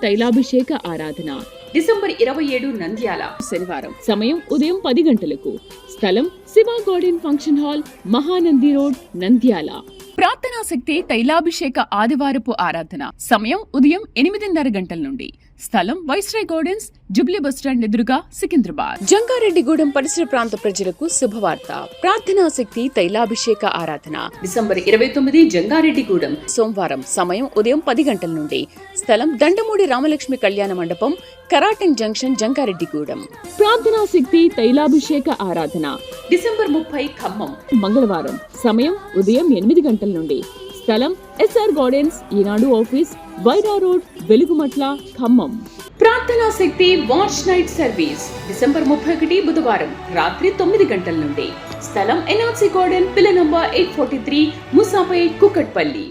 తైలాభిషేక ఆరాధన డిసెంబర్ 27 నంద్యాల శనివారం. సమయం ఉదయం 10 గంటలకు. స్థలం Shiva garden function hall, Mahanandi road, Nandyal. ప్రార్థనా శక్తి తైలాభిషేక ఆదివారపు ఆరాధన సమయం ఉదయం 8:30 గంటల నుండి. స్థలం వైస్రాయ్ గార్డెన్స్, జుబ్లీ బస్టాండ్ ఎదురుగా, సికింద్రాబాద్. జంగారెడ్డిగూడెం పరిసర ప్రాంత ప్రజలకు శుభవార్త. ప్రార్థనా శక్తి తైలాభిషేక ఆరాధన డిసెంబర్ 29 జంగారెడ్డిగూడెం సోమవారం. సమయం ఉదయం 10 గంటల నుండి. స్థలం దండమూడి రామలక్ష్మి కళ్యాణ మండపం, కరాటంగ్ జంక్షన్, జంగారెడ్డిగూడెం. ప్రార్థనా శక్తి తైలాభిషేక ఆరాధన డిసెంబర్ 30 ఖమ్మం మంగళవారం. సమయం ఉదయం 8 గంటల నుండి. స్థలం SR Gardens, Eenadu office, Wyra road, Velugumatla, Khammam. ప్రార్థనా శక్తి వాచ్ నైట్ సర్వీస్ డిసెంబర్ 31 బుధవారం రాత్రి 9 గంటల నుండి. స్థలం ఎన్ఆర్సీ గార్డెన్, పిల్ల నంబర్ 843, ముసాపేట్, కుకట్పల్లి.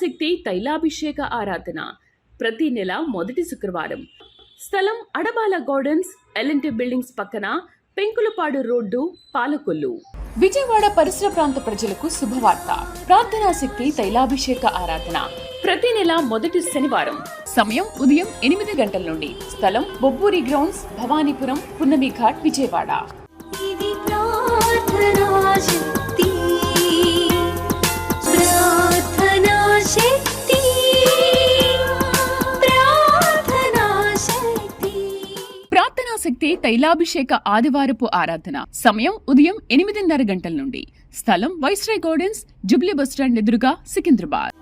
శక్తి తైలాభిషేక ఆరాధన ప్రతి నెల మొదటి శుక్రవారం. స్థలం అడబాల గార్డెన్స్, ఎల్ఎన్టీ బిల్డింగ్స్ పక్కన, పెంకులపాడు రోడ్డు, పాలకొల్లు. విజయవాడ పరిసర ప్రాంత ప్రజలకు శుభవార్త. ప్రార్థనా శక్తి తైలాభిషేక ఆరాధన ప్రతి నెల మొదటి శనివారం. సమయం ఉదయం 8 గంటల నుండి. స్థలం బొబ్బూరి గ్రౌండ్స్, భవానీపురం, పున్నమి ఘాట్, విజయవాడ. ప్రార్థనా శక్తి తైలాభిషేక ఆదివారపు ఆరాధన సమయం ఉదయం 8:30 గంటల నుండి. స్థలం వైస్రాయ్ గార్డెన్స్, జుబ్లీ బస్టాండ్ ఎదురుగా, సికింద్రాబాద్.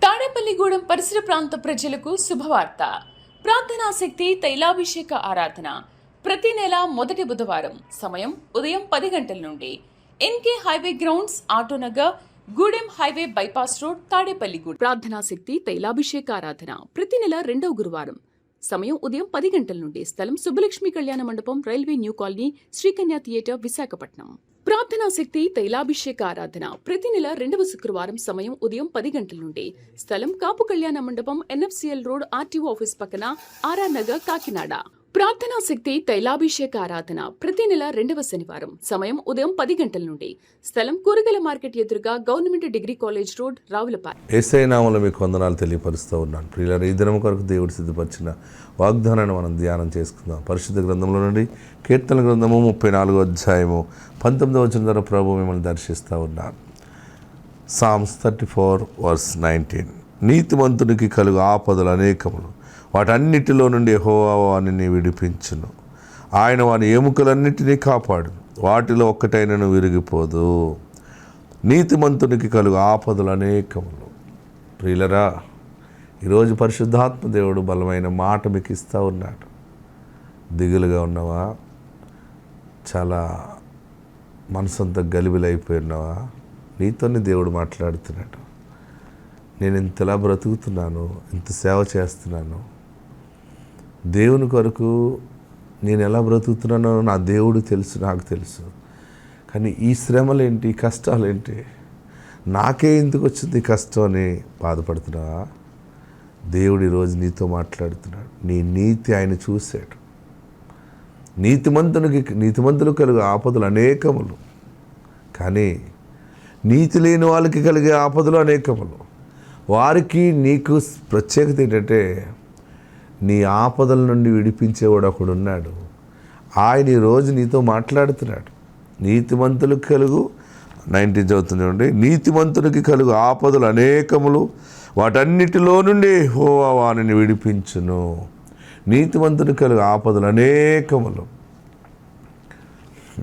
తాడేపల్లిగూడెం పరిసర ప్రాంత ప్రజలకు శుభవార్త. ప్రార్థనా శక్తి తైలాభిషేక ఆరాధన ప్రతి నెల మొదటి బుధవారం. సమయం ఉదయం 10 గంటల నుండి. NK highway grounds, Autonagar, Gudem highway bypass road, Tadepalligudem. ప్రార్థనా శక్తి తైలాభిషేక ఆరాధన ప్రతి నెల 2వ గురువారం. సమయం ఉదయం 10 గంటల నుండి. స్థలం సుబ్బలక్ష్మి కళ్యాణ మండపం, railway new colony, Srikanya theatre, Visakhapatnam. ప్రార్థనా శక్తి తైలాభిషేక ఆరాధన ప్రతి నెల 2వ శుక్రవారం. సమయం ఉదయం 10 గంటల నుండి. స్థలం కాపు కళ్యాణ మండపం, ఎన్ఎఫ్సిఎల్ రోడ్, ఆర్టీఓ ఆఫీస్ పక్కన, ఆర్ఆర్ నగర్, కాకినాడ. ప్రార్థనా శక్తి తైలాభిషేక ఆరాధన ప్రతి నెల 2వ శనివారం. సమయం ఉదయం 10 గంటల నుండి. స్థలం కూరగాయల మార్కెట్ ఎదురుగా, government degree college road, Ravulapalem. Yesayya నామములో మీకు వందనాలు తెలియపరుస్తూ ఉన్నాను. ప్రియులారా, ఈ దినం కొరకు దేవుడు సిద్ధపరిచిన వాగ్దానాన్ని మనం ధ్యానం చేసుకుందాం. పరిశుద్ధ గ్రంథంలో నుండి కీర్తన గ్రంథము 34వ అధ్యాయము 19వ వచనం ద్వారా ప్రభు మిమ్మల్ని దర్శిస్తూ ఉన్నాను. సామ్స్ 34:19. నీతిమంతునికి కలుగు ఆపదలు అనేకములు, వాటన్నిటిలో నుండి యెహోవా వానిని విడిపించును. ఆయన వాని ఎముకలన్నిటినీ కాపాడు, వాటిలో ఒక్కటైనను విరిగిపోదు. నీతిమంతునికి కలుగు ఆపదలు అనేకములు. ప్రియులరా, ఈరోజు పరిశుద్ధాత్మ దేవుడు బలమైన మాట మీకు ఇస్తూ ఉన్నాడు. దిగులుగా ఉన్నవా? చాలా మనసంతా గలిబిలైపోయి ఉన్నావా? నీతోనే దేవుడు మాట్లాడుతున్నాడు. నేను ఇంతలా బ్రతుకుతున్నాను, ఇంత సేవ చేస్తున్నాను, దేవుని కొరకు నేను ఎలా బ్రతుకుతున్నానో నా దేవుడు తెలుసు, నాకు తెలుసు. కానీ ఈ శ్రమలేంటి, కష్టాలేంటి, నాకే ఎందుకు వచ్చింది కష్టం అని బాధపడుతున్నావా? దేవుడు ఈరోజు నీతో మాట్లాడుతున్నాడు. నీ నీతి ఆయన చూశాడు. నీతిమంతులు కలుగు ఆపదలు అనేకములు, కానీ నీతి లేని వాళ్ళకి కలిగే ఆపదలు అనేకములు. వారికి నీకు ప్రత్యేకత ఏంటంటే, నీ ఆపదల నుండి విడిపించేవాడు ఒకడున్నాడు. ఆయన ఈరోజు నీతో మాట్లాడుతున్నాడు. నీతిమంతులకు కలుగు 19 చదువుతుంది చూడండి. నీతిమంతునికి కలుగు ఆపదలు అనేకములు, వాటన్నిటిలో నుండి యెహోవా వానిని విడిపించును. నీతిమంతునికి కలుగు ఆపదలు అనేకములు.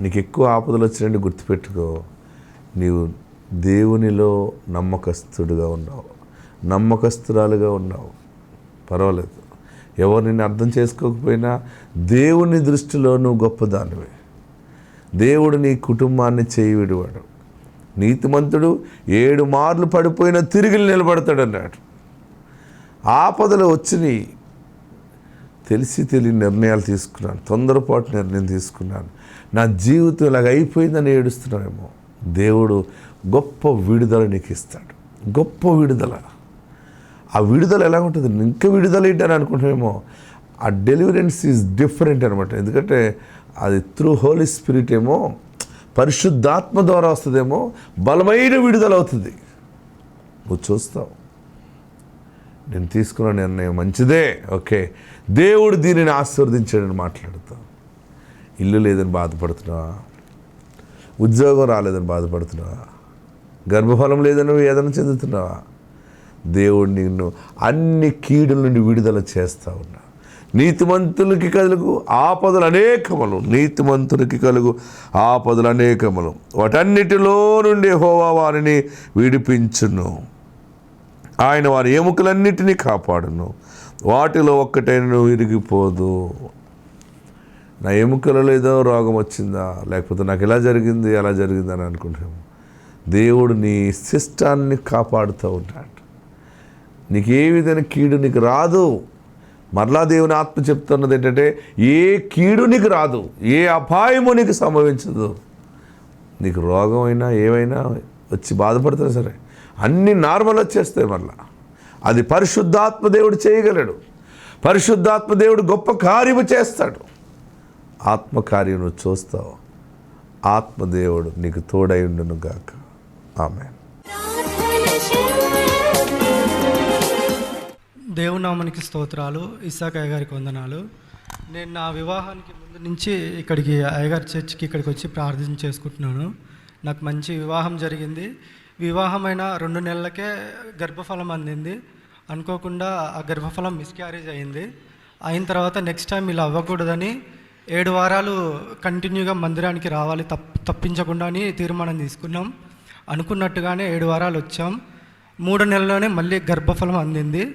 నీకు ఎక్కువ ఆపదలు వచ్చినట్టు గుర్తుపెట్టుకో, నీవు దేవునిలో నమ్మకస్తుడుగా ఉన్నావు, నమ్మకస్తురాలుగా ఉన్నావు. పర్వాలేదు, ఎవరు నిన్ను అర్థం చేసుకోకపోయినా దేవుని దృష్టిలో నువ్వు గొప్పదానివే. దేవుడు నీ కుటుంబాన్ని చేయి విడివాడు. నీతిమంతుడు 7 మార్లు పడిపోయినా తిరిగి నిలబడతాడు అన్నాడు. ఆపదలు వచ్చినాయి, తెలిసి తెలియని నిర్ణయాలు తీసుకున్నాను, తొందరపాటు నిర్ణయం తీసుకున్నాను, నా జీవితం ఇలాగ అయిపోయిందని ఏడుస్తున్నానేమో. దేవుడు గొప్ప విడుదల నీకు ఇస్తాడు, గొప్ప విడుదల. ఆ విడుదల ఎలా ఉంటుంది? ఇంకా విడుదల ఏంటని అనుకుంటామేమో. ఆ డెలివరెన్స్ ఈజ్ డిఫరెంట్ అనమాట. ఎందుకంటే అది త్రూ హోలీ స్పిరిట్ ఏమో, పరిశుద్ధాత్మ ద్వారా వస్తుందేమో, బలమైన విడుదల అవుతుంది. నువ్వు చూస్తావు, నేను తీసుకున్న నిర్ణయం మంచిదే, ఓకే, దేవుడు దీనిని ఆశీర్వదించాడని మాట్లాడుతావు. ఇల్లు లేదని బాధపడుతున్నావా? ఉద్యోగం రాలేదని బాధపడుతున్నావా? గర్భఫలం లేదని వేదన చెందుతున్నావా? దేవుడు నిన్ను అన్ని కీడుల నుండి విడుదల చేస్తూ ఉన్నా. నీతిమంతులకి కలుగు ఆపదలు అనేకములు, నీతిమంతులకి కలుగు ఆపదలు అనేకములు, వాటన్నిటిలో నుండి యెహోవా వారిని విడిపించును. ఆయన వారి ఎముకలన్నిటినీ కాపాడును, వాటిలో ఒక్కటైనా విరిగిపోదు. నా ఎముకలలో ఏదో రోగం వచ్చిందా, లేకపోతే నాకు ఇలా జరిగింది అలా జరిగింది అని అనుకుంటాము. దేవుడు నీ శిష్టాన్ని కాపాడుతూ ఉంటాడు. నీకు ఏ విధమైన కీడు నీకు రాదు. మరలా దేవుని ఆత్మ చెప్తున్నది ఏంటంటే, ఏ కీడు నీకు రాదు, ఏ అపాయము నీకు సంభవించదు. నీకు రోగం అయినా ఏమైనా వచ్చి బాధపడుతున్నా సరే అన్నీ నార్మల్ వచ్చేస్తాయి. మరలా అది పరిశుద్ధాత్మ దేవుడు చేయగలడు. పరిశుద్ధాత్మ దేవుడు గొప్ప కార్యము చేస్తాడు. ఆత్మకార్యం నువ్వు చూస్తావు. ఆత్మదేవుడు నీకు తోడై ఉండును గాక. ఆమేన్. దేవునామానికి స్తోత్రాలు. ఇస్సాక్ అయ్యగారికి వందనాలు. నేను నా వివాహానికి ముందు నుంచి ఇక్కడికి అయ్యగారి చర్చికి ఇక్కడికి వచ్చి ప్రార్థన చేసుకుంటున్నాను. నాకు మంచి వివాహం జరిగింది. వివాహమైన 2 నెలలకే గర్భఫలం అందింది. అనుకోకుండా ఆ గర్భఫలం మిస్క్యారేజ్ అయింది. అయిన తర్వాత నెక్స్ట్ టైం ఇలా అవ్వకూడదని 7 వారాలు కంటిన్యూగా మందిరానికి రావాలి, తప్పించకుండా అని తీర్మానం తీసుకున్నాం. అనుకున్నట్టుగానే 7 వారాలు వచ్చాం. 3 నెలల్లోనే మళ్ళీ గర్భఫలం అందింది.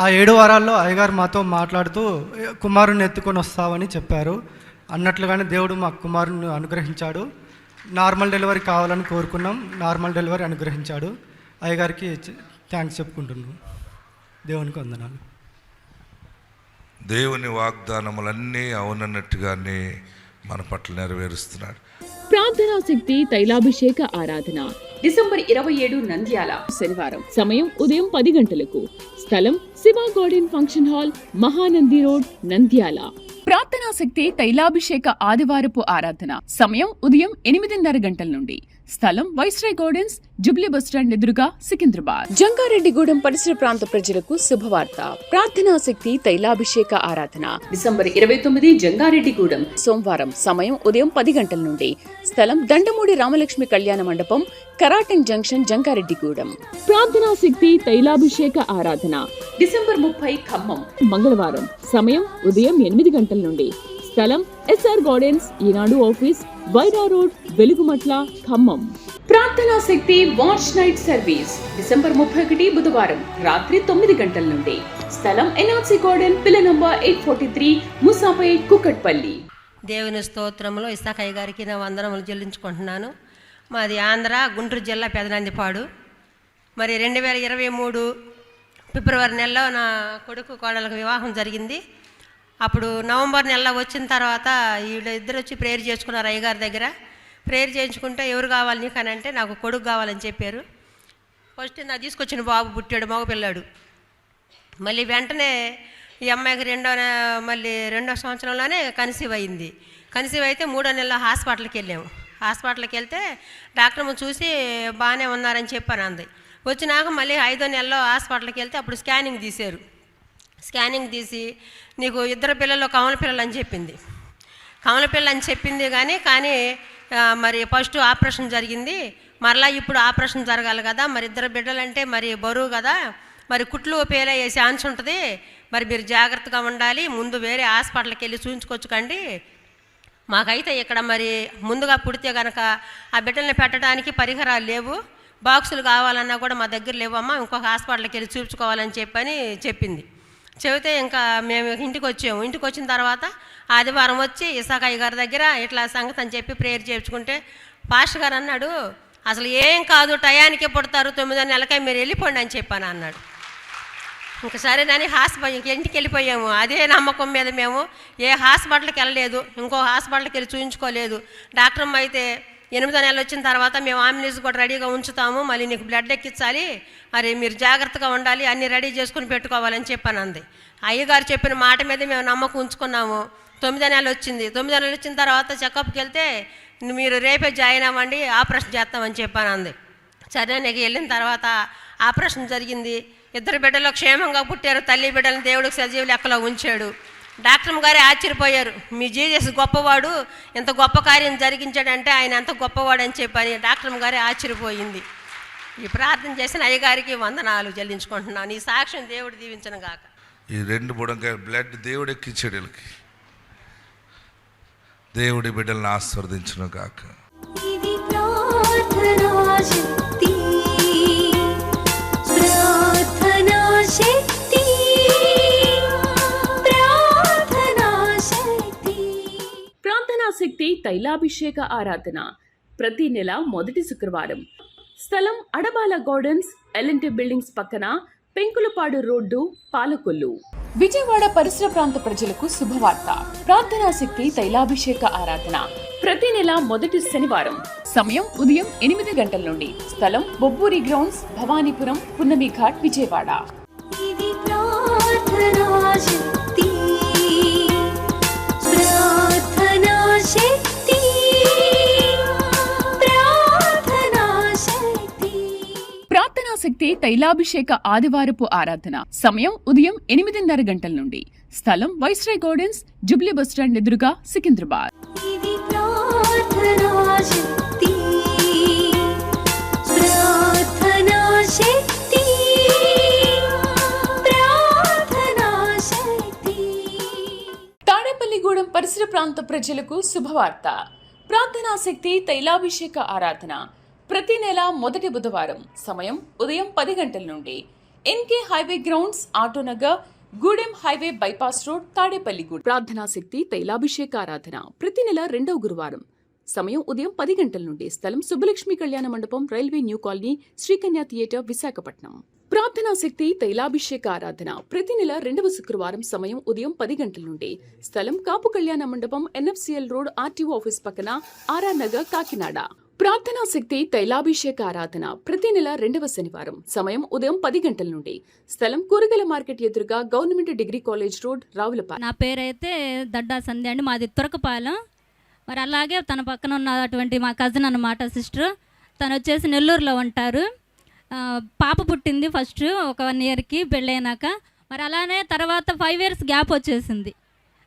ఆ 7 వారాల్లో అయ్యగారు మాతో మాట్లాడుతూ కుమారుని ఎత్తుకొని వస్తామని చెప్పారు. అన్నట్లుగానే దేవుడు మా కుమారుని అనుగ్రహించాడు. నార్మల్ డెలివరీ కావాలని కోరుకున్నాం. నార్మల్ డెలివరీ అనుగ్రహించాడు. అయ్యగారికి థ్యాంక్స్ చెప్పుకుంటున్నాం. దేవునికి వందనాలు. దేవుని వాగ్దానములన్నీ అవునన్నట్టుగానే మన పట్ల నెరవేరుస్తున్నాడు. ప్రార్థనా శక్తి తైలాభిషేక ఆరాధన డిసెంబర్ 27 నంద్యాల, శనివారం. సమయం ఉదయం 10 గంటలకు. స్థలం Shiva garden function hall, Mahanandi road, Nandyal. ప్రార్థనా శక్తి తైలాభిషేక ఆదివారపు ఆరాధన. సమయం ఉదయం 8:30 గంటల నుండి. స్థలం వైస్రాయ్ గార్డెన్స్, జుబ్లీ బస్టాండ్ ఎదురుగా, సికింద్రాబాద్. జంగారెడ్డిగూడెం పరిసర ప్రాంత ప్రజలకు శుభవార్త. ప్రార్థనా శక్తి తైలాభిషేక ఆరాధన డిసెంబర్ 29 జంగారెడ్డిగూడెం, సోమవారం. సమయం ఉదయం 10 గంటల నుండి. స్థలం దండమూడి రామలక్ష్మి కళ్యాణ మండపం, కరాటన్ జంక్షన్, జంగారెడ్డిగూడెం. ప్రార్థనా శక్తి తైలాభిషేక ఆరాధన డిసెంబర్ 30 ఖమ్మం, మంగళవారం. సమయం ఉదయం 8 గంటల నుండి. స్థలం SR Gardens, Eenadu office, Wyra road, Velugumatla, Khammam. ప్రార్థనా శక్తి వాచ్ నైట్ సర్వీస్ డిసెంబర్ 31 బుధవారం రాత్రి 9 గంటల నుండి. స్థలం ఎన్ఆర్సీ గార్డెన్, పిల్ల నంబర్ 843, ముసాపేట్, కుకట్పల్లి. దేవుని స్తోత్రంలో ఇస్సాక్ అయ్య గారికి నా వందనములు చెల్లించుకుంటున్నాను. మాది ఆంధ్ర, గుంటూరు జిల్లా, పెదనందిపాడు. మరి 2023 ఫిబ్రవరి నెలలో నా కొడుకు కోడలకు వివాహం జరిగింది. అప్పుడు నవంబర్ నెలలో వచ్చిన తర్వాత వీళ్ళిద్దరు వచ్చి ప్రేయర్ చేసుకున్నారు అయ్యగారి దగ్గర. ప్రేయర్ చేయించుకుంటే ఎవరు కావాలి నీకు అని అంటే నాకు కొడుకు కావాలని చెప్పారు. ఫస్ట్ నా తీసుకొచ్చిన బాబు పుట్టాడు, మగపిల్లాడు. మళ్ళీ వెంటనే ఈ అమ్మాయికి రెండో సంవత్సరంలోనే కన్సీవ్ అయింది. కన్సీవ్ అయితే 3వ నెలలో హాస్పిటల్కి వెళ్ళాము. హాస్పిటల్కి వెళ్తే డాక్టర్ చూసి బాగానే ఉన్నారని చెప్పాను అంది. వచ్చినాక మళ్ళీ 5వ నెలలో హాస్పిటల్కి వెళ్తే అప్పుడు స్కానింగ్ తీశారు. స్కానింగ్ తీసి నీకు 2 పిల్లలు కమల పిల్లలు అని చెప్పింది. కమల పిల్లలు అని చెప్పింది కానీ మరి ఫస్ట్ ఆపరేషన్ జరిగింది. మరలా ఇప్పుడు ఆపరేషన్ జరగాలి కదా, మరి 2 బిడ్డలంటే మరి బరువు కదా, మరి కుట్లు పేలయ్యే ఛాన్స్ ఉంటుంది, మరి మీరు జాగ్రత్తగా ఉండాలి, ముందు వేరే హాస్పిటల్కి వెళ్ళి చూపించుకొచ్చుకోండి. మాకైతే ఇక్కడ మరి ముందుగా పుడితే కనుక ఆ బిడ్డల్ని పెట్టడానికి పరికరాలు లేవు, బాక్సులు కావాలన్నా కూడా మా దగ్గర లేవమ్మా, ఇంకొక హాస్పిటల్కి వెళ్ళి చూపించుకోవాలని చెప్పింది. చెబితే ఇంకా మేము ఇంటికి వచ్చాము. ఇంటికి వచ్చిన తర్వాత ఆదివారం వచ్చి ఇస్సాక్ అయ్య గారి దగ్గర ఇట్లా సంగతి అని చెప్పి ప్రేయర్ చేయించుకుంటే పాస్టర్ గారు అన్నాడు, అసలు ఏం కాదు, టయానికే పుడతారు, 9వ నెలకే మీరు వెళ్ళిపోండి అని చెప్పాను అన్నాడు. ఇంక సరేనని ఇంటికి వెళ్ళిపోయాము. అదే నమ్మకం మీద మేము ఏ హాస్పిటల్కి వెళ్ళలేదు, ఇంకో హాస్పిటల్కి వెళ్ళి చూయించుకోలేదు. డాక్టర్ అమ్మ అయితే 8వ నెల వచ్చిన తర్వాత మేము అంబులెన్స్ కూడా రెడీగా ఉంచుతాము, మళ్ళీ నీకు బ్లడ్ ఎక్కించాలి, మరి మీరు జాగ్రత్తగా ఉండాలి, అన్నీ రెడీ చేసుకుని పెట్టుకోవాలని చెప్పాను అంది. అయ్యగారు చెప్పిన మాట మీద మేము నమ్మకం ఉంచుకున్నాము. 9వ నెల వచ్చింది. 9వ నెల వచ్చిన తర్వాత చెకప్కి వెళ్తే మీరు రేపే జాయిన్ అవ్వండి, ఆపరేషన్ చేస్తామని చెప్పాను అంది. సరే నీకు వెళ్ళిన తర్వాత ఆపరేషన్ జరిగింది. 2 బిడ్డలు క్షేమంగా పుట్టారు. తల్లి బిడ్డలను దేవుడికి సజీవ లెక్కలో ఉంచాడు. డాక్టర్ గారే ఆశ్చర్యపోయారు, మీ జీసస్ గొప్పవాడు, ఎంత గొప్ప కార్యం జరిగించాడంటే ఆయన ఎంత గొప్పవాడు అని చెప్పని డాక్టర్ గారే ఆశ్చర్యపోయింది. ఈ ప్రార్థన చేసిన అయ్యగారికి వందనాలు చెల్లించుకుంటున్నాను. ఈ సాక్ష్యం దేవుడు దీవించను గాక. ఈ 2 బుడంకాయ బ్లడ్ దేవుడు ఎక్కించాడు వీళ్ళకి. దేవుడి బిడ్డలను ఆశీర్వదించును గాక. ఇది ప్రార్థనా శక్తి, ప్రార్థనా శక్తి, ప్రార్థనా శక్తి. ప్రార్థనా శక్తి తైలాభిషేక ఆరాధన ప్రతి నెల మొదటి శుక్రవారం. స్థలం అడబాల గార్డెన్స్, ఎల్ఎన్టీ బిల్డింగ్స్ పక్కన, పెంకులపాడు రోడ్డు, పాలకొల్లు. విజయవాడ పరిసర ప్రాంత ప్రజలకు శుభవార్త. ప్రార్థనా శక్తి తైలాభిషేక ఆరాధన ప్రతి నెల మొదటి శనివారం. సమయం ఉదయం 8 గంటల నుండి. స్థలం బొబ్బూరి గ్రౌండ్స్, భవానీపురం, పున్నమి ఘాట్, విజయవాడ. ఇది ప్రార్థనా శక్తి, ప్రార్థనా శక్తి, ప్రార్థనా శక్తి. ప్రార్థనా శక్తి తైలాభిషేక ఆదివారపు ఆరాధన సమయం ఉదయం 8:30 గంటల నుండి. స్థలం వైస్రాయ్ గార్డెన్స్, జుబ్లీ బస్టాండ్ ఎదురుగా, సికింద్రాబాద్. ఇది ప్రార్థనా శక్తి, ప్రార్థనా శక్తి, ప్రార్థనా శక్తి. తాడేపల్లిగూడెం పరిసర ప్రాంత ప్రజలకు శుభవార్త. ప్రార్థనా శక్తి తైలాభిషేక ఆరాధన ప్రతి నెల మొదటి బుధవారం. సమయం ఉదయం 10 గంటల నుండి. NK highway grounds, Autonagar, Gudem highway bypass road, Tadepalligudem. ప్రార్థనా శక్తి తైలాభిషేక ఆరాధన ప్రతి నెల 2వ గురువారం. సమయం ఉదయం 10 గంటల నుండి. స్థలం సుబ్బలక్ష్మి కళ్యాణ మండపం, railway new colony, Srikanya theatre, Visakhapatnam. ప్రార్థనా శక్తి తైలాభిషేక ఆరాధన ప్రతి నెల 2వ శుక్రవారం. సమయం ఉదయం 10 గంటల నుండి. స్థలం కాపు కళ్యాణ మండపం, ఎన్ఎఫ్సిఎల్ రోడ్, ఆర్టీఓ ఆఫీస్ పక్కన, ఆర్ఆర్ నగర్, కాకినాడ. ప్రార్థనా శక్తి తైలాభిషేక ఆరాధన ప్రతి నెల 2వ శనివారం. సమయం ఉదయం 10 గంటల నుండి. స్థలం కూరగాయల మార్కెట్ ఎదురుగా, government degree college road, Ravulapalem. నా పేరైతే దడ్డా సంధ్య అండి, మాది తురకపాలెం. మరి అలాగే తన పక్కన ఉన్నటువంటి మా కజిన్ అన్నమాట, సిస్టర్. తను వచ్చేసి నెల్లూరులో ఉంటారు. పాప పుట్టింది ఫస్ట్ ఒక 1 ఇయర్కి పెళ్ళైనాక. మరి అలానే తర్వాత 5 ఇయర్స్ గ్యాప్ వచ్చేసింది,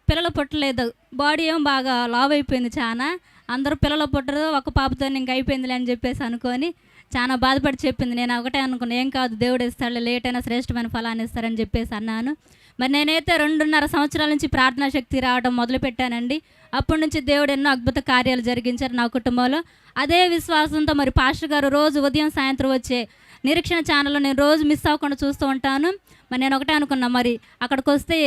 పిల్లలు పుట్టలేదు. బాడీ ఏం బాగా లావ్ అయిపోయింది చాలా. అందరూ పిల్లలు పుట్టరు, ఒక పాపతో ఇంక అయిపోయిందిలే అని చెప్పేసి అనుకొని చాలా బాధపడి చెప్పింది. నేను ఒకటే అనుకున్నాను, ఏం కాదు దేవుడు ఇస్తాడు, లేట్ అయినా శ్రేష్టమైన ఫలాన్ని ఇస్తారని చెప్పేసి అన్నాను. మరి నేనైతే 2.5 సంవత్సరాల నుంచి ప్రార్థనా శక్తి రావడం మొదలుపెట్టానండి. అప్పటి నుంచి దేవుడు ఎన్నో అద్భుత కార్యాలు జరిగించారు నా కుటుంబంలో. అదే విశ్వాసంతో మరి పాస్టర్ గారు రోజు ఉదయం సాయంత్రం వచ్చే నిరీక్షణ ఛానల్లో నేను రోజు మిస్ అవ్వకుండా చూస్తూ ఉంటాను. మరి నేను ఒకటే అనుకున్నా, మరి అక్కడికి వస్తే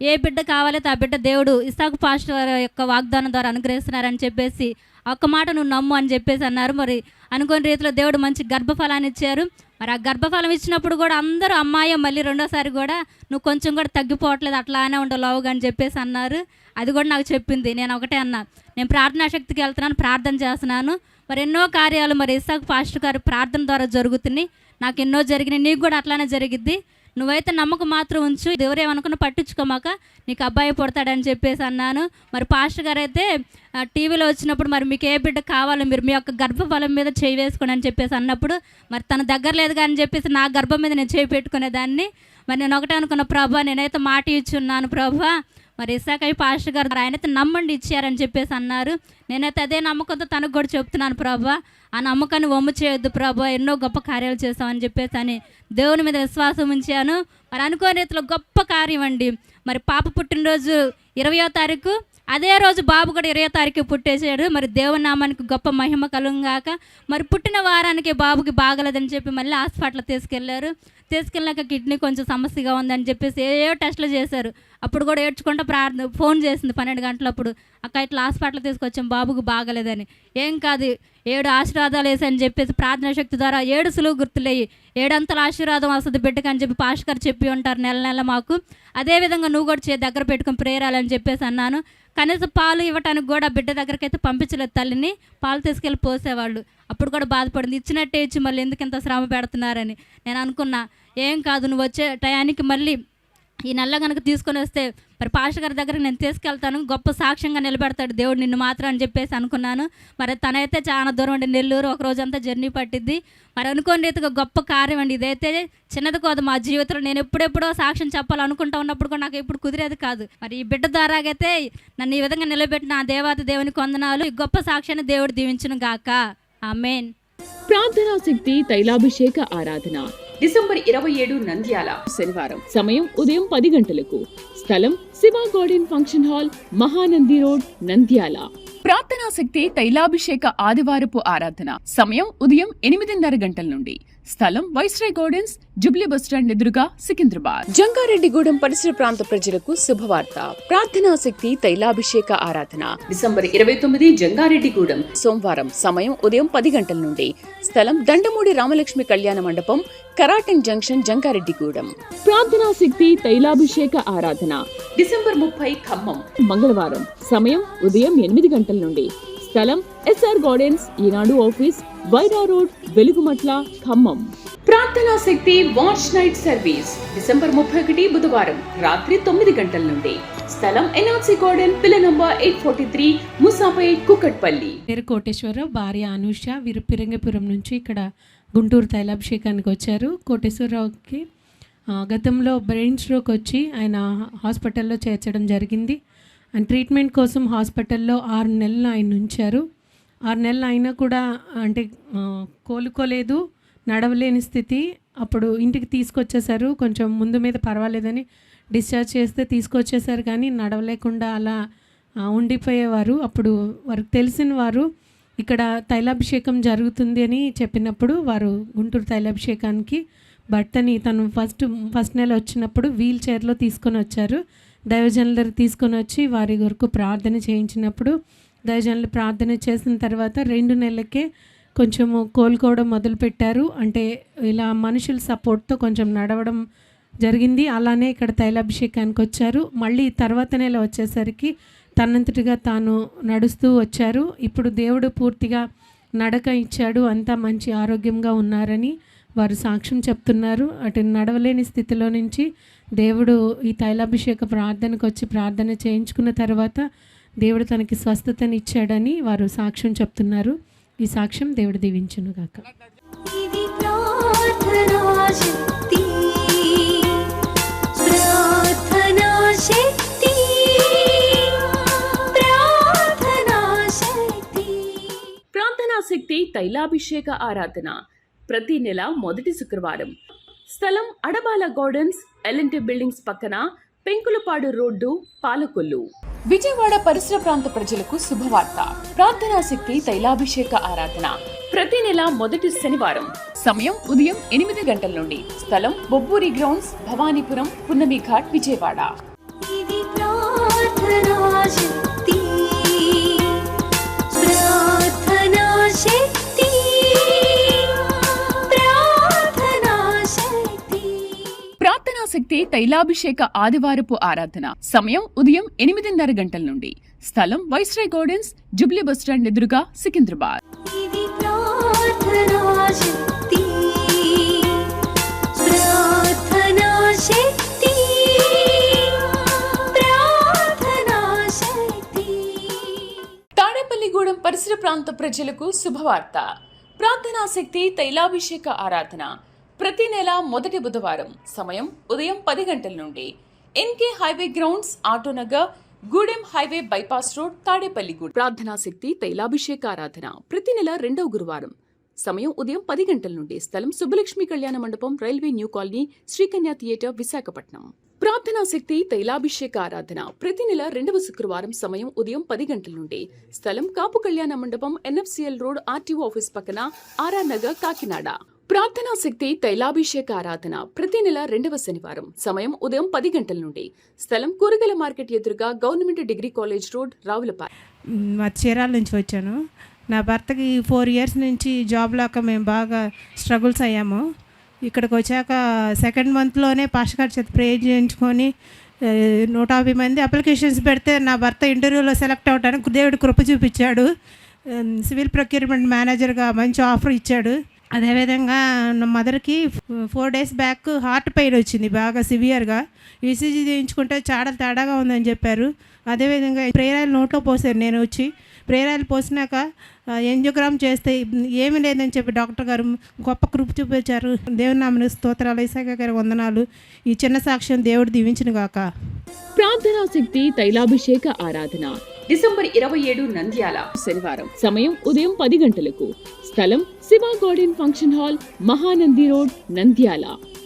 ఏ బిడ్డ కావాలైతే ఆ బిడ్డ దేవుడు ఇస్సాకు పాస్టర్ యొక్క వాగ్దానం ద్వారా అనుగ్రహిస్తున్నారని చెప్పేసి ఒక్క మాట నువ్వు నమ్ము అని చెప్పేసి అన్నారు. మరి అనుకోని రీతిలో దేవుడు మంచి గర్భఫలాన్ని ఇచ్చారు. మరి ఆ గర్భఫలం ఇచ్చినప్పుడు కూడా అందరూ అమ్మాయి మళ్ళీ 2వసారి కూడా నువ్వు కొంచెం కూడా తగ్గిపోవట్లేదు, అట్లానే ఉండవు లావుగా అని చెప్పేసి అన్నారు. అది కూడా నాకు చెప్పింది. నేను ఒకటే అన్నా, నేను ప్రార్థనా శక్తికి వెళ్తున్నాను, ప్రార్థన చేస్తున్నాను. మరి ఎన్నో కార్యాలు మరి ఇస్సాకు పాస్టర్ గారు ప్రార్థన ద్వారా జరుగుతున్నాయి. నాకు ఎన్నో జరిగినాయి, నీకు కూడా అట్లానే జరిగిద్ది. నువ్వైతే నమ్మకం మాత్రం ఉంచు, ఎవరేమనుకున్నా పట్టించుకోమాక, నీకు అబ్బాయి పుడతాడని చెప్పేసి అన్నాను. మరి పాస్టర్ గారు అయితే టీవీలో వచ్చినప్పుడు మరి మీకు ఏ బిడ్డ కావాలో మీరు మీ యొక్క గర్భఫలం మీద చేయి వేసుకోండి అని చెప్పేసి అన్నప్పుడు మరి తన దగ్గర లేదు కానీ చెప్పేసి నా గర్భం మీద నేను చేయి పెట్టుకునేదాన్ని. మరి నేను ఒకటే అనుకున్న, ప్రభా నేనైతే మాట ఇచ్చున్నాను ప్రభా, మరి ఇస్సాకయ్య పాస్టర్ గారు ఆయనైతే నమ్మండి ఇచ్చారని చెప్పేసి అన్నారు. నేనైతే అదే నమ్మకంతో తనకు కూడా చెప్తున్నాను, ప్రభా ఆ నమ్మకాన్ని వమ్ము చేయొద్దు ప్రభా, ఎన్నో గొప్ప కార్యాలు చేస్తామని చెప్పేసి అని దేవుని మీద విశ్వాసం ఉంచాను. మరి అనుకోని రీతిలో గొప్ప కార్యం అండి. మరి పాప పుట్టినరోజు 20వ తారీఖు, అదే రోజు బాబు కూడా 20వ తారీఖు పుట్టేశాడు. మరి దేవుని నామానికి గొప్ప మహిమ కలుగాక. మరి పుట్టిన వారానికి బాబుకి బాగలేదని చెప్పి మళ్ళీ హాస్పిటల్ తీసుకెళ్లారు. తీసుకెళ్ళాక కిడ్నీ కొంచెం సమస్యగా ఉందని చెప్పేసి ఏవో టెస్టులు చేశారు. అప్పుడు కూడా ఏడ్చుకుంటూ ఫోన్ చేసింది 12 గంటలప్పుడు, అక్క ఇట్లా హాస్పిటల్ తీసుకొచ్చాం బాబుకు బాగలేదని. ఏం కాదు, 7 ఆశీర్వాదాలు వేసి అని చెప్పేసి ప్రార్థనా శక్తి ద్వారా 7 సులువు గుర్తులేయి 7 అంతల ఆశీర్వాదం వస్తుంది బిడ్డకు అని చెప్పి పాస్టర్ గారు చెప్పి ఉంటారు నెల నెల మాకు. అదేవిధంగా నువ్వు కూడా దగ్గర పెట్టుకుని ప్రేరాలని చెప్పేసి అన్నాను. కనీసం పాలు ఇవ్వటానికి కూడా బిడ్డ దగ్గరికి అయితే పంపించలేదు తల్లిని. పాలు తీసుకెళ్ళి పోసేవాళ్ళు. అప్పుడు కూడా బాధపడింది, ఇచ్చినట్టే ఇచ్చి మళ్ళీ ఎందుకు ఇంత శ్రమ పెడుతున్నారని. నేను అనుకున్నా ఏం కాదు, నువ్వు వచ్చే టయానికి మళ్ళీ ఈ నెల కనుక తీసుకొని వస్తే మరి పాస్టర్ గారి దగ్గర నేను తీసుకెళ్తాను, గొప్ప సాక్ష్యంగా నిలబెడతాడు దేవుడు నిన్ను మాత్రం అని చెప్పేసి అనుకున్నాను. మరి తనైతే చాలా దూరం అండి, నెల్లూరు, ఒక రోజంతా జర్నీ పట్టిద్ది. మరి అనుకోని రీతిగా గొప్ప కార్యం అండి. ఇదైతే చిన్నది కాదు మా జీవితంలో. నేను ఎప్పుడెప్పుడో సాక్ష్యం చెప్పాలనుకుంటా ఉన్నప్పుడు కూడా నాకు ఎప్పుడు కుదిరేది కాదు. మరి ఈ బిడ్డ ద్వారాగైతే నన్ను ఈ విధంగా నిలబెట్టిన ఆ దేవత దేవునికి వందనాలు. ఈ గొప్ప సాక్ష్యాన్ని దేవుడు దీవించును గాక. ఆమేన్. ప్రార్థనా శక్తి తైలాభిషేక ఆరాధన డిసెంబర్ 27 నంద్యాల శనివారం. సమయం ఉదయం 10 గంటలకు. స్థలం Shiva garden function hall, Mahanandi road, Nandyal. ప్రార్థనా శక్తి తైలాభిషేక ఆదివారపు ఆరాధన సమయం ఉదయం 8:30 గంటల నుండి. స్థలం వైస్రాయ్ గార్డెన్స్, జుబ్లీ బస్టాండ్ ఎదురుగా, సికింద్రాబాద్. జంగారెడ్డిగూడెం పరిసర ప్రాంత ప్రజలకు శుభవార్త. ప్రార్థనా శక్తి తైలాభిషేక ఆరాధన డిసెంబర్ 29 జంగారెడ్డిగూడెం సోమవారం. సమయం ఉదయం 10 గంటల నుండి. స్థలం దండమూడి రామలక్ష్మి కళ్యాణ మండపం, కరాటన్ జంక్షన్, జంగారెడ్డిగూడెం. ప్రార్థనా శక్తి తైలాభిషేక ఆరాధన డిసెంబర్ 30 ఖమ్మం మంగళవారం. సమయం ఉదయం 8 గంటల నుండి. స్థలం SR Gardens, Eenadu office, Wyra road, Velugumatla, Khammam. ప్రార్థనా శక్తి వాచ్ నైట్ సర్వీస్ డిసెంబర్ 31 బుధవారం రాత్రి 9 గంటల నుండి. స్థలం ఎన్ఆర్సీ గార్డెన్, పిల్ల నంబర్ 843, ముసాపేట్, కుకట్పల్లి. పేరు కోటేశ్వరరావు, భార్య అనూష. వీరు పిరంగపురం నుంచి ఇక్కడ గుంటూరు తైలాభిషేకానికి వచ్చారు. కోటేశ్వరరావుకి గతంలో బ్రెయిన్ స్ట్రోక్ వచ్చి ఆయన హాస్పిటల్లో చేర్చడం జరిగింది. ఆయన ట్రీట్మెంట్ కోసం హాస్పిటల్లో 6 నెలలు ఆయన ఉంచారు. 6 నెలలు అయినా కూడా అంటే కోలుకోలేదు, నడవలేని స్థితి. అప్పుడు ఇంటికి తీసుకొచ్చేసారు. కొంచెం ముందు మీద పర్వాలేదని డిశ్చార్జ్ చేస్తే తీసుకొచ్చేసారు, కానీ నడవలేకుండా అలా ఉండిపోయేవారు. అప్పుడు వారికి తెలిసిన వారు ఇక్కడ తైలాభిషేకం జరుగుతుంది అని చెప్పినప్పుడు వారు గుంటూరు తైలాభిషేకానికి భర్తని తను ఫస్ట్ నెల వచ్చినప్పుడు వీల్ చైర్లో తీసుకొని వచ్చారు. దైవజనుల దగ్గర తీసుకొని వచ్చి వారి వరకు ప్రార్థన చేయించినప్పుడు దైవజనులు ప్రార్థన చేసిన తర్వాత 2 నెలలకే కొంచెము కోలుకోవడం మొదలుపెట్టారు. అంటే ఇలా మనుషుల సపోర్ట్తో కొంచెం నడవడం జరిగింది. అలానే ఇక్కడ తైలాభిషేకానికి వచ్చారు. మళ్ళీ తర్వాత నెల వచ్చేసరికి తనంతటిగా తాను నడుస్తూ వచ్చారు. ఇప్పుడు దేవుడు పూర్తిగా నడక ఇచ్చాడు, అంతా మంచి ఆరోగ్యంగా ఉన్నారని వారు సాక్ష్యం చెప్తున్నారు. అటు నడవలేని స్థితిలో నుంచి దేవుడు ఈ తైలాభిషేక ప్రార్థనకు వచ్చి ప్రార్థన చేయించుకున్న తర్వాత దేవుడు తనకి స్వస్థతని ఇచ్చాడని వారు సాక్ష్యం చెప్తున్నారు. ఈ సాక్ష్యం దేవుడు దీవించును గాక. ఇది ప్రార్థనా శక్తి, ప్రార్థనా శక్తి, ప్రార్థనా శక్తి. ప్రార్థనా శక్తి తైలాభిషేక ఆరాధన ప్రతి నెల మొదటి శుక్రవారం. స్థలం అడబాల గార్డెన్స్, ఎల్ఎన్టీ బిల్డింగ్స్ పక్కన, పెంకులపాడు రోడ్డు, పాలకొల్లు. విజయవాడ పరిసర ప్రాంత ప్రజలకు శుభవార్త. ప్రార్థనా శక్తి తైలాభిషేక ఆరాధన ప్రతి నెల మొదటి శనివారం. సమయం ఉదయం 8 గంటల నుండి. స్థలం బొబ్బూరి గ్రౌండ్స్, భవానీపురం, పున్నమి ఘాట్, విజయవాడ. ఇది ప్రార్థనా శక్తి, ప్రార్థనా శక్తి, ప్రార్థనా శక్తి. ప్రార్థనా శక్తి తైలాభిషేక ఆదివారపు ఆరాధన సమయం ఉదయం 8:30 గంటల నుండి. స్థలం వైస్రాయ్ గార్డెన్స్, జుబ్లీ బస్టాండ్ ఎదురుగా, సికింద్రాబాద్. ఇది ప్రార్థనా శక్తి, ప్రార్థనా శక్తి, ప్రార్థనా శక్తి. తాడేపల్లిగూడెం పరిసర ప్రాంత ప్రజలకు శుభవార్త. ప్రార్థనా శక్తి తైలాభిషేక ఆరాధన ప్రతి నెల మొదటి బుధవారం. సమయం ఉదయం 10 గంటల నుండి. NK highway grounds, Autonagar, Gudem highway bypass road, Tadepalligudem. ప్రార్థనా శక్తి తైలాభిషేక ఆరాధన ప్రతి నెల 2వ గురువారం. సమయం ఉదయం 10 గంటల నుండి. స్థలం సుబ్బలక్ష్మి కళ్యాణ మండపం, railway new colony, Srikanya theatre, Visakhapatnam. ప్రార్థనా శక్తి తైలాభిషేక ఆరాధన ప్రతి నెల 2వ శుక్రవారం. సమయం ఉదయం 10 గంటల నుండి. స్థలం కాపు కళ్యాణ మండపం, ఎన్ఎఫ్సిఎల్ రోడ్, ఆర్టీఓ ఆఫీస్ పక్కన, ఆర్ఆర్ నగర్, కాకినాడ. ప్రార్థనా శక్తి తైలాభిషేక ఆరాధన ప్రతి నెల 2వ శనివారం. సమయం ఉదయం 10 గంటల నుండి. స్థలం కూరగాయల మార్కెట్ ఎదురుగా, government degree college road, Ravulapalem. Chirala నుంచి వచ్చాను. నా భర్తకి 4 ఇయర్స్ నుంచి జాబ్ లేక మేము బాగా స్ట్రగుల్స్ అయ్యాము. ఇక్కడికి వచ్చాక సెకండ్ మంత్లోనే పాస్టర్ గారి చేత ప్రేయర్ చేయించుకొని 150 మంది అప్లికేషన్స్ పెడితే నా భర్త ఇంటర్వ్యూలో సెలెక్ట్ అవ్వడానికి దేవుడు కృప చూపించాడు. సివిల్ ప్రొక్యూర్మెంట్ మేనేజర్గా మంచి ఆఫర్ ఇచ్చాడు. అదేవిధంగా నా మదర్కి 4 డేస్ బ్యాక్ హార్ట్ పెయిన్ వచ్చింది బాగా సివియర్గా. ఈసీజీ చేయించుకుంటే చాలా తేడాగా ఉందని చెప్పారు. అదేవిధంగా ప్రేయర్ ఆయిల్ నోట్లో పోసారు. నేను వచ్చి ప్రేయర్ ఆయిల్ పోసినాక యాంజియోగ్రామ్ చేస్తే ఏమీ లేదని చెప్పి డాక్టర్ గారు గొప్ప కృప చూపించారు. దేవుని నామమున స్తోత్రాలు, యేసయ్య గారి వందనాలు. ఈ చిన్న సాక్ష్యం దేవుడు దీవించును గాక. ప్రార్థనా శక్తి తైలాభిషేక ఆరాధన డిసెంబర్ 27 నంద్యాల శనివారం. సమయం ఉదయం 10 గంటలకు. స్థలం Shiva garden function hall, Mahanandi road, Nandyal.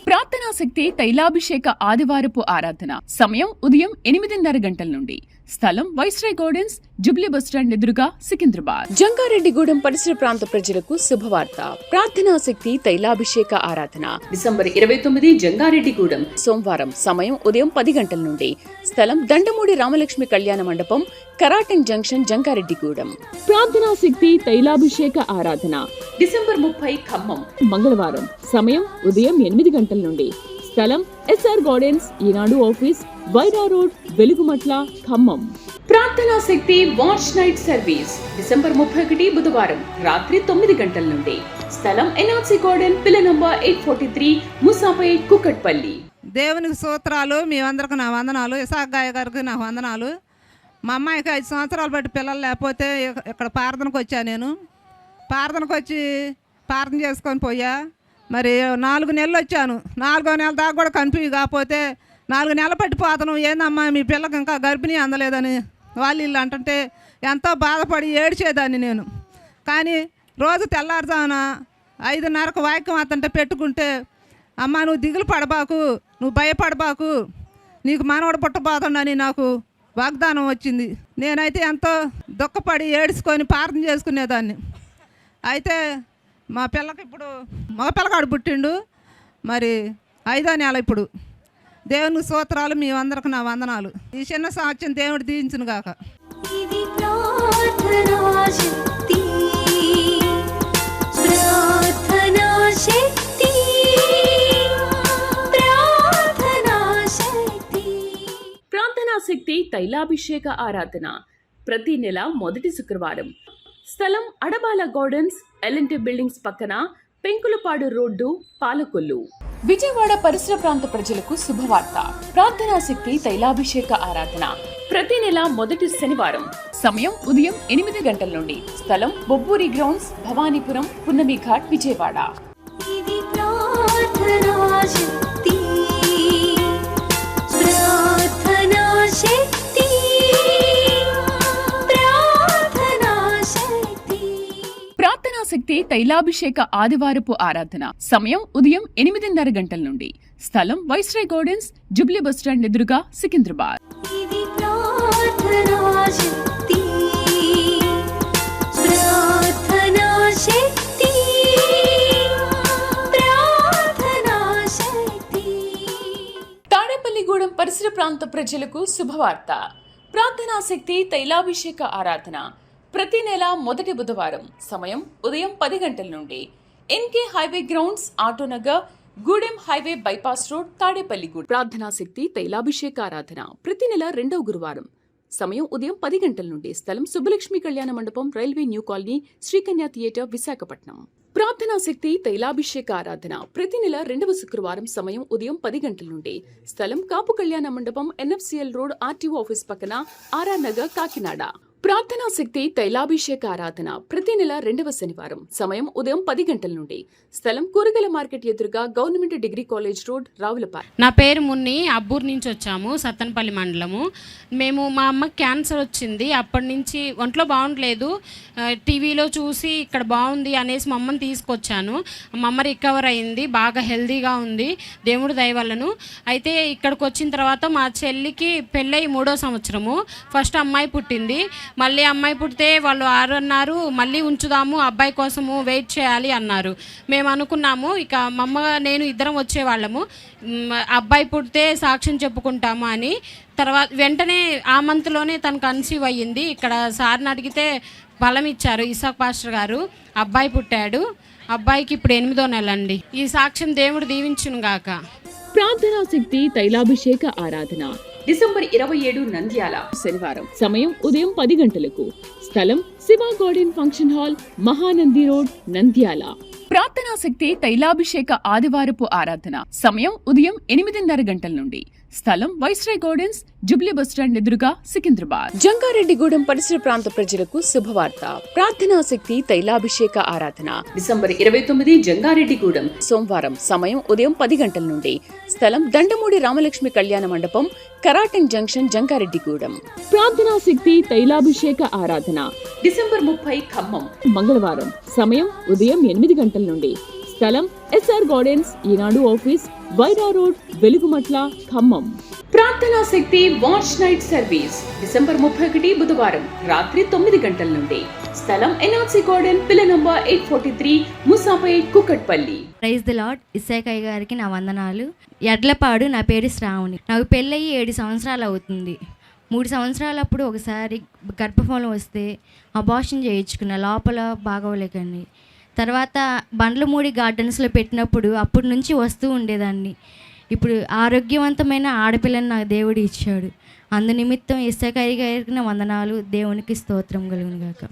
ప్రార్థనా శక్తి తైలాభిషేక ఆదివారపు ఆరాధన సమయం ఉదయం 8:30 గంటల నుండి. స్థలం వైస్రాయ్ గార్డెన్స్, జుబ్లీ బస్టాండ్ ఎదురుగా, సికింద్రాబాద్. జంగారెడ్డిగూడెం పరిసర ప్రాంత ప్రజలకు శుభవార్త. ప్రార్థనా శక్తి తైలాభిషేక ఆరాధన డిసెంబర్ 29 జంగారెడ్డిగూడెం సోమవారం. సమయం ఉదయం 10 గంటల నుండి. స్థలం దండమూడి రామలక్ష్మి కళ్యాణ మండపం, కరాటంగ్ జంక్షన్, జంగారెడ్డిగూడెం. ప్రార్థనా శక్తి తైలాభిషేక ఆరాధన డిసెంబర్ 30 ఖమ్మం మంగళవారం. సమయం ఉదయం 8 గంటల నుండి. స్థలం SR Gardens, Eenadu office, Wyra road, Velugumatla, Khammam. ప్రార్థనా శక్తి వాచ్ నైట్ సర్వీస్ డిసెంబర్ 31 బుధవారం రాత్రి 9 గంటల నుండి. స్థలం ఎన్ఆర్సీ గార్డెన్, పిల్ల నంబర్ 843, ముసాపేట్, కుక్కట్పల్లి. దేవునికి స్తోత్రాలు. మీ అందరికి నా వందనాలు. ఇసాక్ గాయ గారికి నా వందనాలు. మా అమ్మాయికి 5 సంవత్సరాలు బట్టి పిల్లలు లేకపోతే ఇక్కడ ప్రార్థనకు వచ్చా. నేను ప్రార్థనకు వచ్చి ప్రార్థన చేసుకొని పోయా. మరి 4 నెలలు వచ్చాను. 4వ నెల దాకా కూడా కనిపి కాకపోతే 4 నెలలు పట్టిపోతాను. ఏందమ్మా మీ పిల్లకి ఇంకా గర్భిణీ అందలేదని వాళ్ళు వీళ్ళు అంటుంటే ఎంతో బాధపడి ఏడ్చేదాన్ని నేను. కానీ రోజు తెల్లారుజామున 5:30కు వాక్యం అతంటే పెట్టుకుంటే, అమ్మ నువ్వు దిగులు పడబాకు, నువ్వు భయపడబాకు, నీకు మనవడు పుట్టబోతుండని నాకు వాగ్దానం వచ్చింది. నేనైతే ఎంతో దుఃఖపడి ఏడ్చుకొని ప్రార్థన చేసుకునేదాన్ని. అయితే మా పిల్లకి ఇప్పుడు మగ పిల్లగాడు పుట్టిండు. మరి 5వ నెల ఇప్పుడు. దేవుని స్తోత్రాలు. మీ అందరికి నా వందనాలు. ఈ చిన్న సాక్ష్యం దేవుడు దీవించును గాక. ఇది ప్రార్థనా శక్తి, ప్రార్థనా శక్తి, ప్రార్థనా శక్తి. ప్రార్థనా శక్తి తైలాభిషేక ఆరాధన ప్రతి నెల మొదటి శుక్రవారం. స్థలం అడబాల గార్డెన్స్, ఎల్ఎన్టీ బిల్డింగ్స్ పక్కన, పెంకులపాడు రోడ్డు, పాలకొల్లు. విజయవాడ పరిసర ప్రాంత ప్రజలకు శుభవార్త. ప్రార్థనా శక్తి తైలాభిషేక ఆరాధన ప్రతి నెల మొదటి శనివారం. సమయం ఉదయం 8 గంటల నుండి. స్థలం బొబ్బూరి గ్రౌండ్స్, భవానీపురం, పున్నమి ఘాట్, విజయవాడ. ఇది ప్రార్థనా శక్తి, ప్రార్థనా శక్తి, ప్రార్థనా శక్తి. ప్రార్థనా శక్తి తైలాభిషేక ఆదివారపు ఆరాధన సమయం ఉదయం 8:30 గంటల నుండి. స్థలం వైస్రాయ్ గార్డెన్స్, జుబ్లీ బస్టాండ్ ఎదురుగా, సికింద్రాబాద్. ఇది ప్రార్థనా శక్తి, ప్రార్థనా శక్తి, ప్రార్థనా శక్తి. తాడేపల్లిగూడెం పరిసర ప్రాంత ప్రజలకు శుభవార్త. ప్రార్థనా శక్తి తైలాభిషేక ఆరాధన ప్రతి నెల మొదటి బుధవారం. సమయం ఉదయం 10 గంటల నుండి. NK highway grounds, Autonagar, Gudem highway bypass road, Tadepalligudem. ప్రార్థనా శక్తి తైలాభిషేక ఆరాధన ప్రతి నెల 2వ గురువారం. సమయం ఉదయం 10 గంటల నుండి. స్థలం సుబ్బలక్ష్మి కళ్యాణ మండపం, railway new colony, Srikanya theatre, Visakhapatnam. ప్రార్థనా శక్తి తైలాభిషేక ఆరాధన ప్రతి నెల 2వ శుక్రవారం. సమయం ఉదయం 10 గంటల నుండి. స్థలం కాపు కళ్యాణ మండపం, ఎన్ఎఫ్సిఎల్ రోడ్, ఆర్టీఓ ఆఫీస్ పక్కన, ఆర్ఆర్ నగర్, కాకినాడ. ప్రార్థనా శక్తి తైలాభిషేక ఆరాధన ప్రతి నెల 2వ శనివారం. సమయం ఉదయం 10 గంటల నుండి. స్థలం కూరగాయల మార్కెట్ ఎదురుగా, government degree college road, Ravulapalem. నా పేరు మున్ని. అబ్బూరు నుంచి వచ్చాము, సత్తనపల్లి మండలము. మేము మా అమ్మకి క్యాన్సర్ వచ్చింది. అప్పటి నుంచి ఒంట్లో బాగుండలేదు. టీవీలో చూసి ఇక్కడ బాగుంది అనేసి మా అమ్మని తీసుకొచ్చాను. మా అమ్మ రికవర్ అయింది, బాగా హెల్దీగా ఉంది దేవుడి దయ వల్లను. అయితే ఇక్కడికి వచ్చిన తర్వాత మా చెల్లికి పెళ్ళై 3వ సంవత్సరము. ఫస్ట్ అమ్మాయి పుట్టింది. మళ్ళీ అమ్మాయి పుడితే వాళ్ళు 6 అన్నారు, మళ్ళీ ఉంచుదాము, అబ్బాయి కోసము వెయిట్ చేయాలి అన్నారు. మేము అనుకున్నాము ఇక మా అమ్మ నేను ఇద్దరం వచ్చేవాళ్ళము, అబ్బాయి పుడితే సాక్ష్యం చెప్పుకుంటాము అని. తర్వాత వెంటనే ఆ మంత్లోనే తను కన్సీవ్ అయ్యింది. ఇక్కడ సార్ని అడిగితే ఫలం ఇచ్చారు ఇసాక్ పాస్టర్ గారు. అబ్బాయి పుట్టాడు. అబ్బాయికి ఇప్పుడు 8వ నెల అండి. ఈ సాక్ష్యం దేవుడు దీవించును గాక. ప్రార్థనా శక్తి తైలాభిషేక ఆరాధన డిసెంబర్ 27 నంద్యాల శనివారం. సమయం ఉదయం 10 గంటలకు. స్థలం Shiva garden function hall, Mahanandi road, Nandyal. ప్రార్థనా శక్తి తైలాభిషేక ఆదివారపు ఆరాధన సమయం ఉదయం 8:30 గంటల నుండి. స్థలం వైస్రాయ్ గార్డెన్స్, జుబ్లీ బస్టాండ్ ఎదురుగా, సికింద్రాబాద్. జంగారెడ్డిగూడెం పరిసర ప్రాంత ప్రజలకు శుభవార్త. ప్రార్థనా శక్తి తైలాభిషేక ఆరాధన డిసెంబర్ 29 జంగారెడ్డిగూడెం సోమవారం. సమయం ఉదయం 10 గంటల నుండి. స్థలం దండమూడి రామలక్ష్మి కళ్యాణ మండపం, కరాటంగ్ జంక్షన్, జంగారెడ్డిగూడెం. ప్రార్థనా శక్తి తైలాభిషేక ఆరాధన డిసెంబర్ 30 ఖమ్మం మంగళవారం. సమయం ఉదయం 8 గంటల నుండి. స్థలం SR Gardens, Eenadu office, Wyra road, Velugumatla, Khammam. ప్రార్థనా శక్తి వాచ్ నైట్ సర్వీస్ డిసెంబర్ 31 బుధవారం రాత్రి 9 గంటల నుండి. స్థలం ఎన్ఆర్సీ గార్డెన్, పిల్ల number 843, Musapet, Kukatpally. Praise the Lord. Issakayya గారికి నా వందనాలు. ఎడ్లపాడు. నా పేరు శ్రావణి. నాకు పెళ్ళయి 7 సంవత్సరాలు అవుతుంది. 3 సంవత్సరాలప్పుడు ఒకసారి గర్భఫలం వస్తే అబార్షన్ చేయించుకున్న, లోపల బాగోలేకండి. తర్వాత బండ్లమూడి గార్డెన్స్లో పెట్టినప్పుడు అప్పటి నుంచి వస్తూ ఉండేదాన్ని. ఇప్పుడు ఆరోగ్యవంతమైన ఆడపిల్లని నాకు దేవుడు ఇచ్చాడు. అందు నిమిత్తం ఇస్సాకయ్య గారికి నా వందనాలు. దేవునికి స్తోత్రం కలుగును గాక.